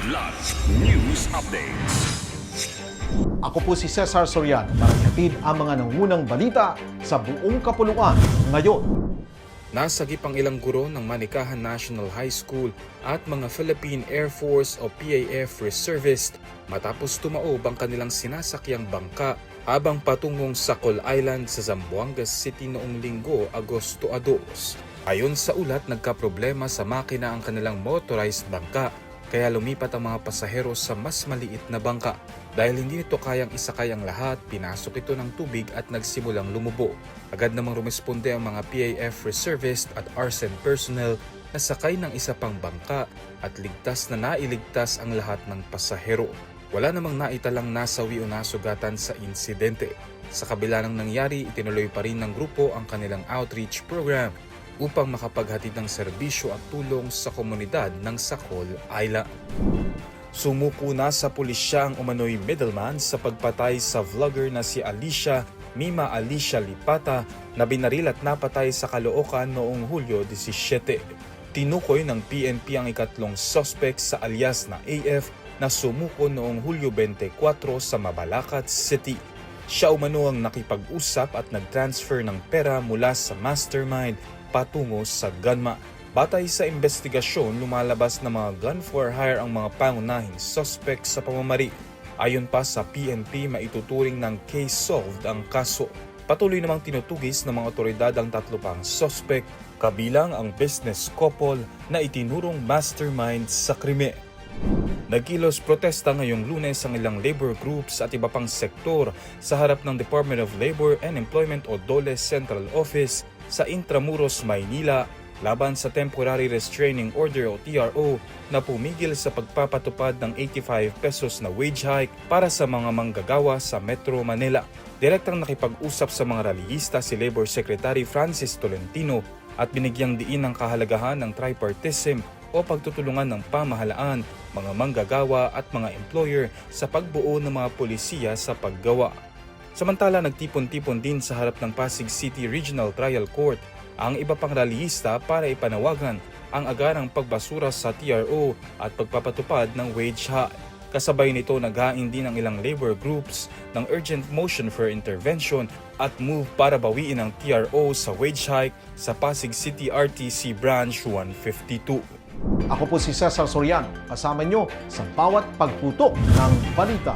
Kidlat News Updates. Ako po si Cesar Soriano para hatid ang mga nangunang balita sa buong kapuluan ngayon. Nasagip ang ilang guro ng Manikahan National High School at mga Philippine Air Force o PAF reservist matapos tumaob ang kanilang sinasakyang bangka habang patungong Sacol Island sa Zamboanga City noong Linggo, Agosto 2. Ayon sa ulat, nagkaproblema sa makina ang kanilang motorized bangka kaya lumipat ang mga pasahero sa mas maliit na bangka. Dahil hindi nito kayang isakay ang lahat, pinasok ito ng tubig at nagsimulang lumubo. Agad namang rumesponde ang mga PAF reservist at arson personnel na sakay ng isa pang bangka at ligtas na nailigtas ang lahat ng pasahero. Wala namang naitalang nasawi o nasugatan sa insidente. Sa kabila ng nangyari, itinuloy pa rin ng grupo ang kanilang outreach program upang makapaghatid ng serbisyo at tulong sa komunidad ng Sacol Island. Sumuko na sa pulisya ang umano'y middleman sa pagpatay sa vlogger na si Mima Alicia Lipata na binaril at napatay sa Caloocan noong Hulyo 17. Tinukoy ng PNP ang ikatlong suspect sa alias na AF na sumuko noong Hulyo 24 sa Mabalacat City. Siya umano ang nakipag-usap at nag-transfer ng pera mula sa mastermind patungo sa gunman. Batay sa investigasyon, lumalabas na mga gun for hire ang mga pangunahing suspect sa pamamari. Ayon pa sa PNP, maituturing ng case solved ang kaso. Patuloy namang tinutugis ng mga otoridad ang tatlo pang suspect, kabilang ang business couple na itinurong mastermind sa krimen. Nagkilos protesta ngayong Lunes ang ilang labor groups at iba pang sektor sa harap ng Department of Labor and Employment o DOLE Central Office sa Intramuros, Maynila laban sa Temporary Restraining Order o TRO na pumigil sa pagpapatupad ng 85 pesos na wage hike para sa mga manggagawa sa Metro Manila. Direktang nakipag-usap sa mga rallyista si Labor Secretary Francis Tolentino at binigyang diin ang kahalagahan ng tripartism o pagtutulungan ng pamahalaan, mga manggagawa at mga employer sa pagbuo ng mga polisiya sa paggawa. Samantala, nagtipon-tipon din sa harap ng Pasig City Regional Trial Court ang iba pang rallyista para ipanawagan ang agarang pagbasura sa TRO at pagpapatupad ng wage hike. Kasabay nito, naghain din ang ilang labor groups ng urgent motion for intervention at move para bawiin ang TRO sa wage hike sa Pasig City RTC Branch 152. Ako po si Cesar Soriano, kasama nyo sa bawat pagputok ng balita.